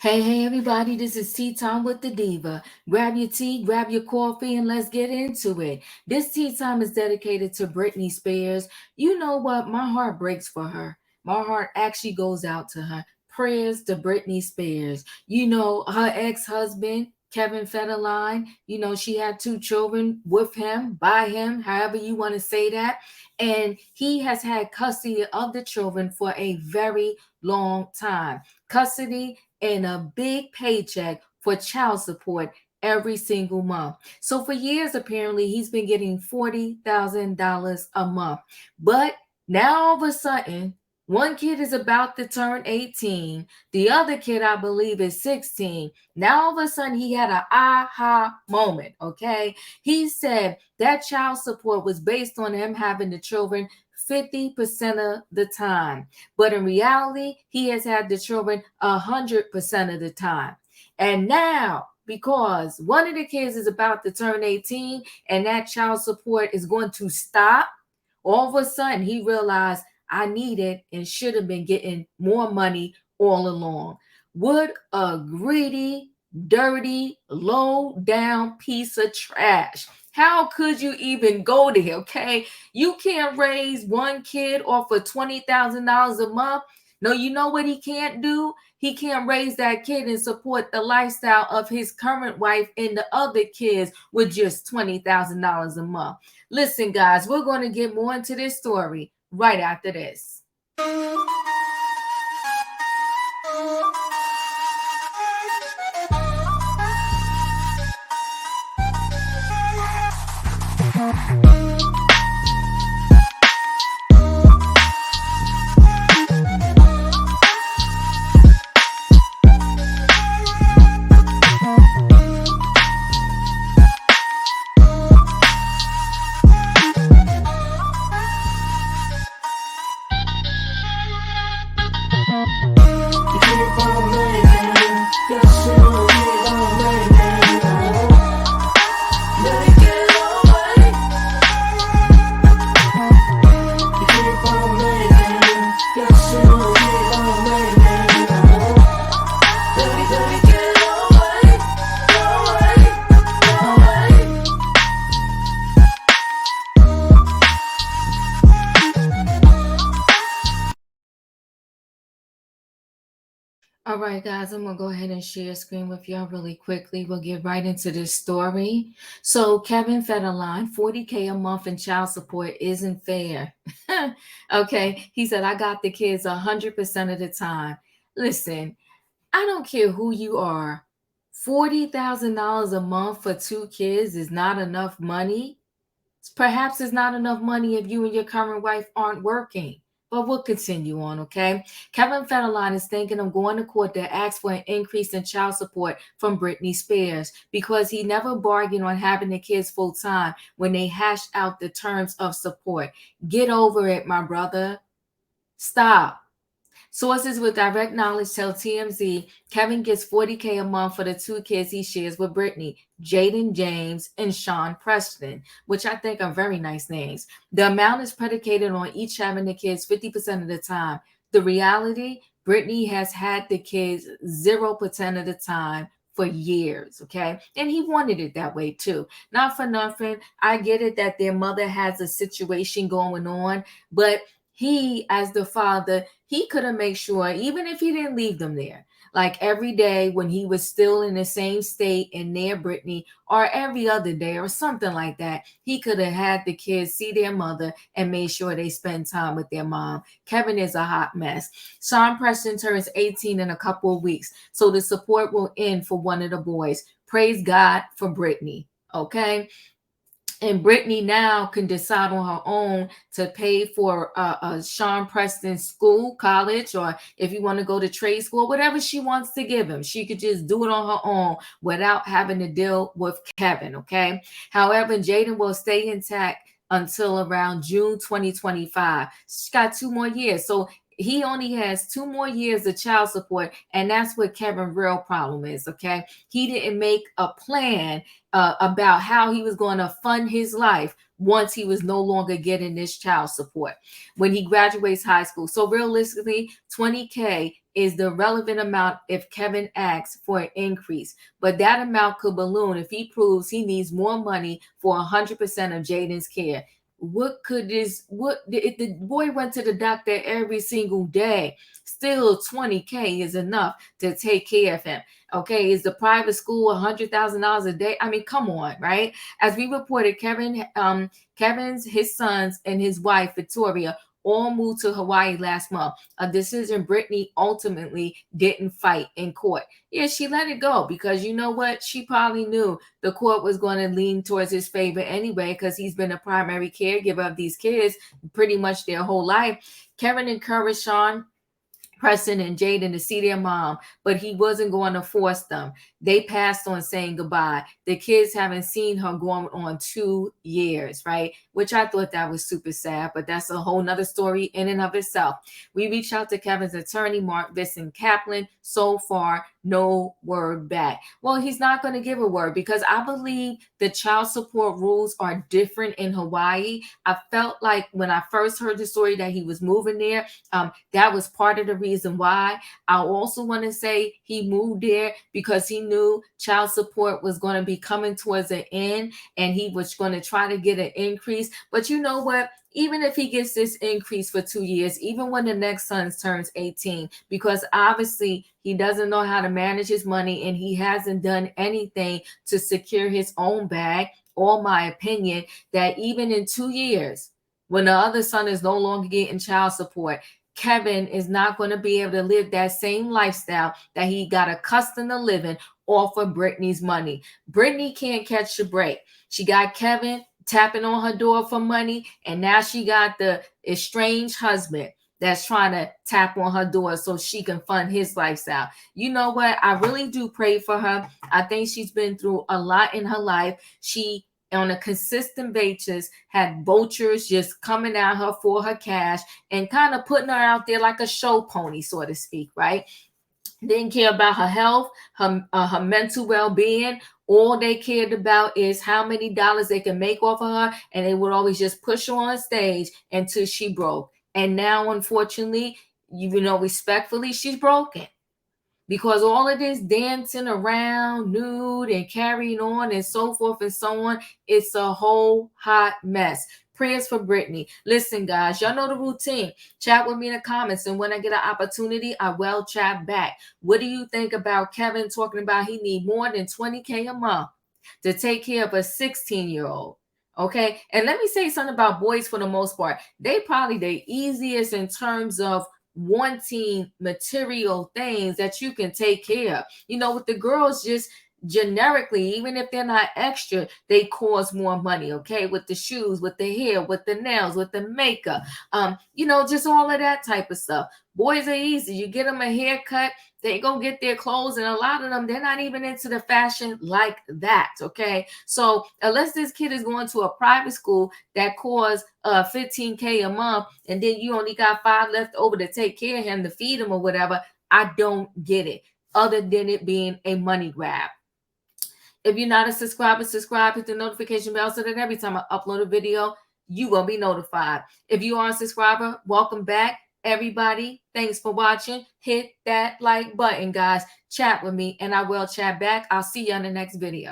Hey, everybody, this is Tea Time with the Diva. Grab your tea, grab your coffee, and let's get into it. This tea time is dedicated to Britney Spears. You know what? My heart breaks for her. My heart actually goes out to her. Prayers to Britney Spears. Her ex husband, Kevin Federline, she had two children with him, by him, however you want to say that. And he has had custody of the children for a very long time. Custody and a big paycheck for child support every single month. So for years, apparently, he's been getting $40,000 a month. But now all of a sudden, one kid is about to turn 18. The other kid, I believe, is 16. Now all of a sudden, he had an aha moment, okay? He said that child support was based on him having the children 50% of the time. But in reality, he has had the children 100% of the time. And now, because one of the kids is about to turn 18 and that child support is going to stop, all of a sudden he realized I needed and should have been getting more money all along. What a greedy, dirty, low down piece of trash. How could you even go there? Okay. You can't raise one kid off of $20,000 a month. No, you know what he can't do? He can't raise that kid and support the lifestyle of his current wife and the other kids with just $20,000 a month. Listen, guys, we're going to get more into this story right after this. All right, guys, I'm going to go ahead and share a screen with y'all really quickly. We'll get right into this story. So, Kevin Federline, 40K a month in child support isn't fair. Okay, he said, I got the kids 100% of the time. Listen, I don't care who you are. $40,000 a month for two kids is not enough money. Perhaps it's not enough money if you and your current wife aren't working. But we'll continue on, okay? Kevin Federline is thinking of going to court to ask for an increase in child support from Britney Spears because he never bargained on having the kids full time when they hashed out the terms of support. Get over it, my brother. Stop. Sources with direct knowledge tell TMZ Kevin gets $40K a month for the two kids he shares with Britney, Jaden James and Sean Preston, which I think are very nice names. The amount is predicated on each having the kids 50% of the time. The reality, Britney has had the kids 0% of the time for years, okay? And he wanted it that way too. Not for nothing. I get it that their mother has a situation going on, but he, as the father, he could have made sure, even if he didn't leave them there, like every day when he was still in the same state and near Britney, or every other day or something like that, he could have had the kids see their mother and made sure they spend time with their mom. Kevin is a hot mess. Sean Preston turns 18 in a couple of weeks, so the support will end for one of the boys. Praise God for Britney, okay? And Brittany now can decide on her own to pay for Sean Preston's school, college, or if you want to go to trade school, whatever she wants to give him. She could just do it on her own without having to deal with Kevin, okay? However, Jaden will stay intact until around June 2025. She's got 2 more years. So he only has 2 more years of child support, and that's what Kevin's real problem is, okay? He didn't make a plan about how he was going to fund his life once he was no longer getting this child support when he graduates high school. So realistically, $20K is the relevant amount if Kevin asks for an increase. But that amount could balloon if he proves he needs more money for 100% of Jaden's care. What if the boy went to the doctor every single day? Still 20K is enough to take care of him. Okay, is the private school $100,000 a day? I mean, come on, right? As we reported, Kevin's his sons and his wife Victoria all moved to Hawaii last month. A decision Britney ultimately didn't fight in court. Yeah, she let it go because you know what? She probably knew the court was going to lean towards his favor anyway because he's been a primary caregiver of these kids pretty much their whole life. Kevin encouraged Sean, Preston, and Jaden to see their mom, but he wasn't going to force them. They passed on saying goodbye. The kids haven't seen her going on 2 years, right? Which I thought that was super sad, but that's a whole nother story in and of itself. We reached out to Kevin's attorney, Mark Visson Kaplan. So far, no word back. Well, he's not going to give a word because I believe the child support rules are different in Hawaii. I felt like when I first heard the story that he was moving there, that was part of the reason why. I also want to say he moved there because he knew child support was going to be coming towards the end and he was going to try to get an increase. But you know what? Even if he gets this increase for 2 years, even when the next son turns 18, because obviously he doesn't know how to manage his money and he hasn't done anything to secure his own bag, or my opinion, that even in 2 years, when the other son is no longer getting child support, Kevin is not going to be able to live that same lifestyle that he got accustomed to living off of Britney's money. Britney can't catch a break. She got Kevin tapping on her door for money, and now she got the estranged husband that's trying to tap on her door so she can fund his lifestyle. You know what? I really do pray for her. I think she's been through a lot in her life. She on a consistent basis had vultures just coming at her for her cash and kind of putting her out there like a show pony, so to speak, right? Didn't care about her health, her mental well-being. All they cared about is how many dollars they can make off of her, and they would always just push her on stage until she broke. And now, unfortunately, respectfully, she's broken because all of this dancing around nude and carrying on and so forth and so on, it's a whole hot mess. Prayers for Britney. Listen, guys, y'all know the routine. Chat with me in the comments, and when I get an opportunity, I will chat back. What do you think about Kevin talking about he need more than 20K a month to take care of a 16-year-old? Okay, and let me say something about boys for the most part. They probably the easiest in terms of wanting material things that you can take care of. With the girls, just generically, even if they're not extra, they cost more money. Okay, with the shoes, with the hair, with the nails, with the makeup, just all of that type of stuff. Boys are easy. You get them a haircut, they go get their clothes, and a lot of them, they're not even into the fashion like that. Okay, so unless this kid is going to a private school that costs 15K a month, and then you only got 5 left over to take care of him, to feed him or whatever, I don't get it, other than it being a money grab. If you're not a subscriber, subscribe, hit the notification bell so that every time I upload a video, you will be notified. If you are a subscriber, welcome back. Everybody, thanks for watching. Hit that like button, guys. Chat with me, and I will chat back. I'll see you on the next video.